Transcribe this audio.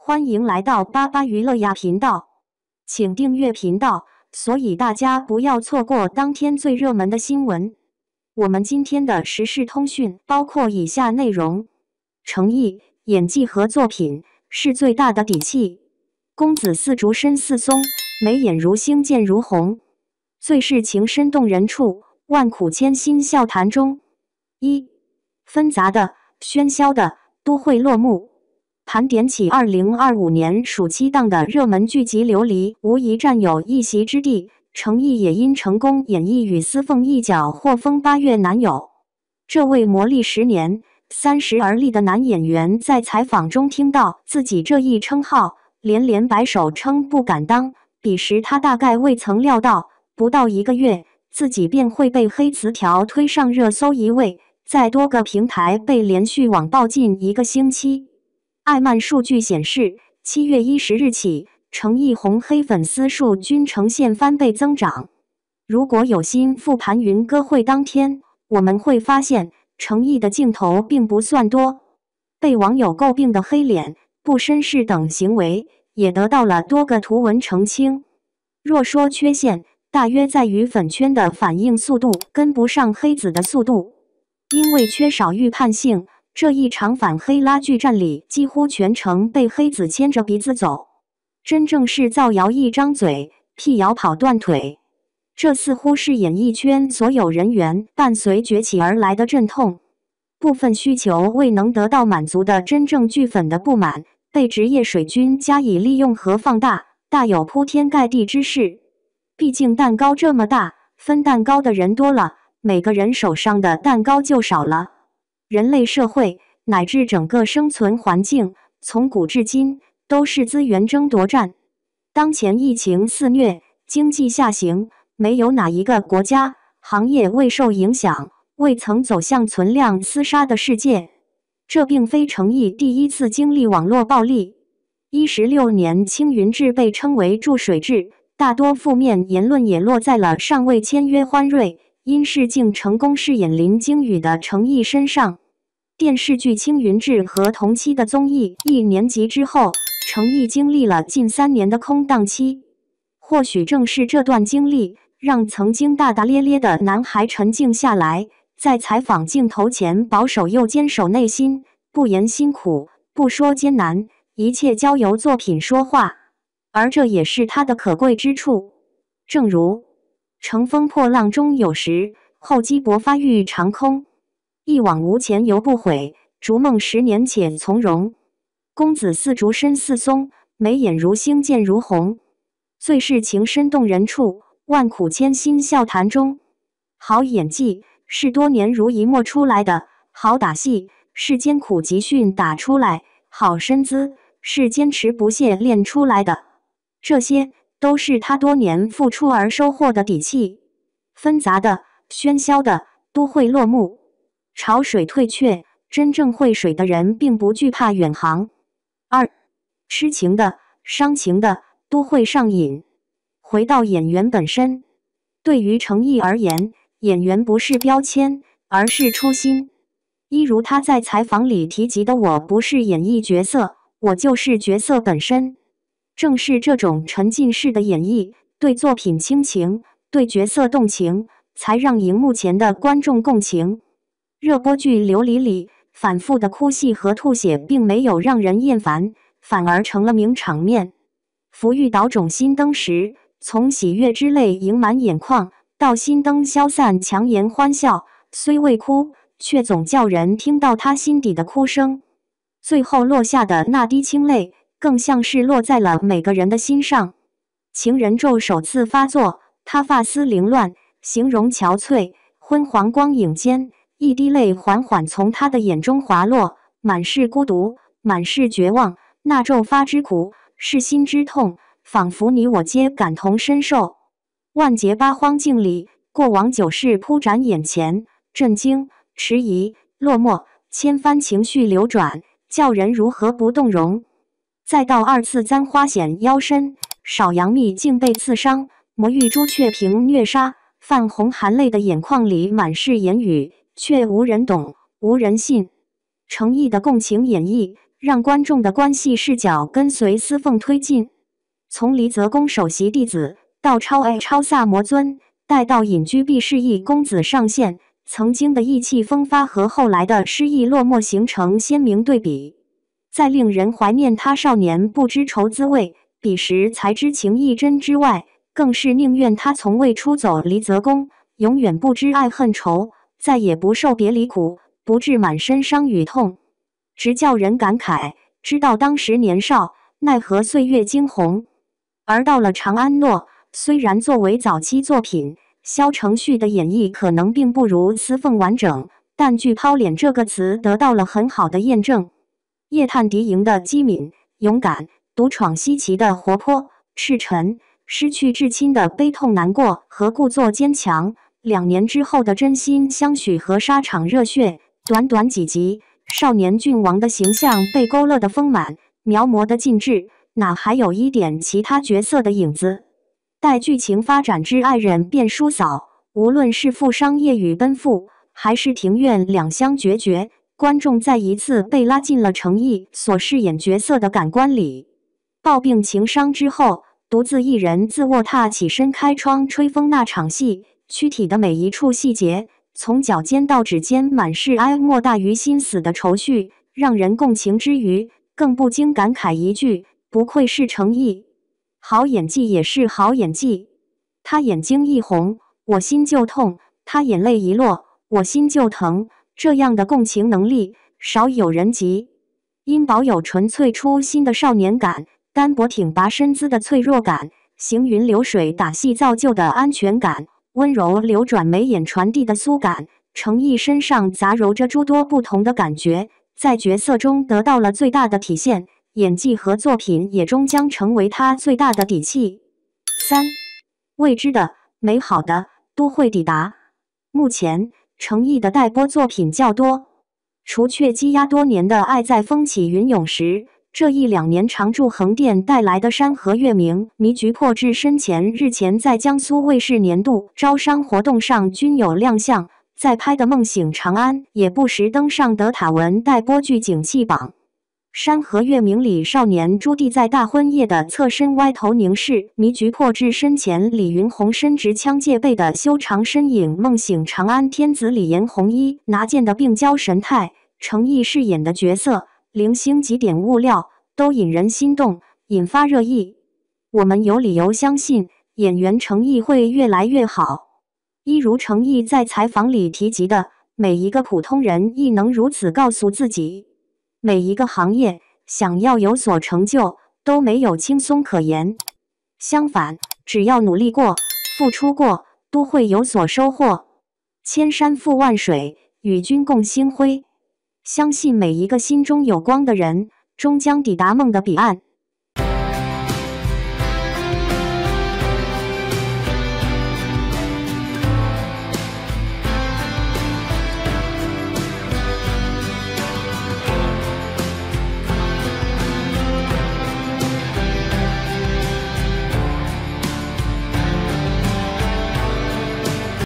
欢迎来到巴巴娱乐呀频道，请订阅频道，所以大家不要错过当天最热门的新闻。我们今天的时事通讯包括以下内容：诚意、演技和作品是最大的底气。公子似竹身似松，眉眼如星剑如虹。最是情深动人处，万苦千辛笑谈中。纷杂的、喧嚣的都会落幕。盘点起2025年暑期档的热门剧集《琉璃》，无疑占有一席之地。程毅也因成功演绎与司凤一角获封8月男友。这位磨砺10年、30而立的男演员在采访中听到自己这一称号，连连摆手称不敢当。彼时他大概未曾料到，不到1个月，自己便会被黑词条推上热搜1位，在多个平台被连续网爆近1个星期。艾漫数据显示，7月10日起，程毅红黑粉丝数均呈现翻倍增长。如果有心复盘云歌会当天，我们会发现程毅的镜头并不算多。被网友诟病的黑脸、不绅士等行为，也得到了多个图文澄清。若说缺陷，大约在于粉圈的反应速度跟不上黑子的速度。因为缺少预判性，这一场反黑拉锯战里几乎全程被黑子牵着鼻子走，真正是造谣一张嘴，辟谣跑断腿。这似乎是演艺圈所有人员伴随崛起而来的阵痛。部分需求未能得到满足的真正剧粉的不满，被职业水军加以利用和放大，大有铺天盖地之势。毕竟蛋糕这么大，分蛋糕的人多了，每个人手上的蛋糕就少了。人类社会乃至整个生存环境，从古至今都是资源争夺战。当前疫情肆虐，经济下行，没有哪一个国家、行业未受影响，未曾走向存量厮杀的世界。这并非程毅第一次经历网络暴力。16年青云志被称为注水志，大多负面言论也落在了尚未签约欢瑞、因试镜成功饰演林惊羽的程毅身上。电视剧《青云志》和同期的综艺《1年级》之后，程毅经历了近3年的空档期。或许正是这段经历，让曾经大大咧咧的男孩沉静下来，在采访镜头前保守又坚守内心，不言辛苦，不说艰难，一切交由作品说话。而这也是他的可贵之处。正如乘风破浪中有时，厚积薄发欲长空。一往无前犹不悔，逐梦10年且从容。公子似竹身似松，眉眼如星剑如虹。最是情深动人处，万苦千辛笑谈中。好演技是多年如一磨出来的，好打戏是艰苦集训打出来，好身姿是坚持不懈练出来的。这些都是他多年付出而收获的底气。纷杂的、喧嚣的都会落幕。潮水退却，真正会水的人并不惧怕远航。痴情的、伤情的都会上瘾。回到演员本身，对于程毅而言，演员不是标签，而是初心。一如他在采访里提及的，我不是演绎角色，我就是角色本身。正是这种沉浸式的演绎，对作品倾情，对角色动情，才让荧幕前的观众共情。热播剧《琉璃》里反复的哭戏和吐血并没有让人厌烦，反而成了名场面。福玉岛种新灯时，从喜悦之泪盈满眼眶，到新灯消散强颜欢笑，虽未哭，却总叫人听到他心底的哭声。最后落下的那滴清泪，更像是落在了每个人的心上。情人咒首次发作，他发丝凌乱，形容憔悴，昏黄光影间，一滴泪缓缓从他的眼中滑落，满是孤独，满是绝望。那骤发之苦，是心之痛，仿佛你我皆感同身受。万劫八荒镜里，过往旧事铺展眼前，震惊、迟疑、落寞，千番情绪流转，叫人如何不动容。再到2次簪花险腰身，少杨幂竟被刺伤，魔域朱雀屏虐杀，泛红含泪的眼眶里满是言语，却无人懂，无人信。程毅的共情演绎，让观众的关系视角跟随司凤推进，从离泽公首席弟子到超萨魔尊，待到隐居避世义公子上线，曾经的意气风发和后来的失意落寞形成鲜明对比。在令人怀念他少年不知愁滋味，彼时才知情意真之外，更是宁愿他从未出走离泽宫，永远不知爱恨愁，再也不受别离苦，不致满身伤与痛。直叫人感慨，知道当时年少，奈何岁月惊鸿。而到了长安落，虽然作为早期作品，萧承旭的演绎可能并不如司凤完整，但据抛脸这个词得到了很好的验证。夜探敌营的机敏、勇敢，独闯西岐的活泼、赤诚，失去至亲的悲痛难过和故作坚强，2年之后的真心相许和沙场热血，短短几集，少年郡王的形象被勾勒得丰满，描摹得尽致，哪还有一点其他角色的影子？待剧情发展至爱人变叔嫂，无论是富商夜雨奔赴，还是庭院两相决绝，观众再一次被拉进了程毅所饰演角色的感官里。抱病情伤之后，独自一人自卧榻起身开窗吹风那场戏，躯体的每一处细节，从脚尖到指尖满是哀莫大于心死的愁绪，让人共情之余，更不禁感慨一句：不愧是程毅，好演技也是好演技。他眼睛一红，我心就痛；他眼泪一落，我心就疼。这样的共情能力，少有人及。因保有纯粹初心的少年感，单薄挺拔身姿的脆弱感，行云流水打戏造就的安全感，温柔流转眉眼传递的酥感，程毅身上杂糅着诸多不同的感觉，在角色中得到了最大的体现，演技和作品也终将成为他最大的底气。3. 未知的、美好的都会抵达。目前，程毅的待播作品较多，除却积压多年的《爱在风起云涌时》，这1-2年常驻横店带来的《山河月明》、《迷局破至身前》日前在江苏卫视年度招商活动上均有亮相，在拍的《梦醒长安》也不时登上德塔文待播剧景气榜。《山河月明》里少年朱棣在大婚夜的侧身歪头凝视，《迷局破至身前》李云鸿伸直枪戒备的修长身影，《梦醒长安》天子里颜弘一拿剑的病娇神态，程毅饰演的角色零星几点物料都引人心动，引发热议。我们有理由相信演员程毅会越来越好。一如程毅在采访里提及的，每一个普通人亦能如此告诉自己。每一个行业想要有所成就都没有轻松可言，相反，只要努力过、付出过，都会有所收获。千山覆万水，与君共星辉。相信每一个心中有光的人，终将抵达梦的彼岸。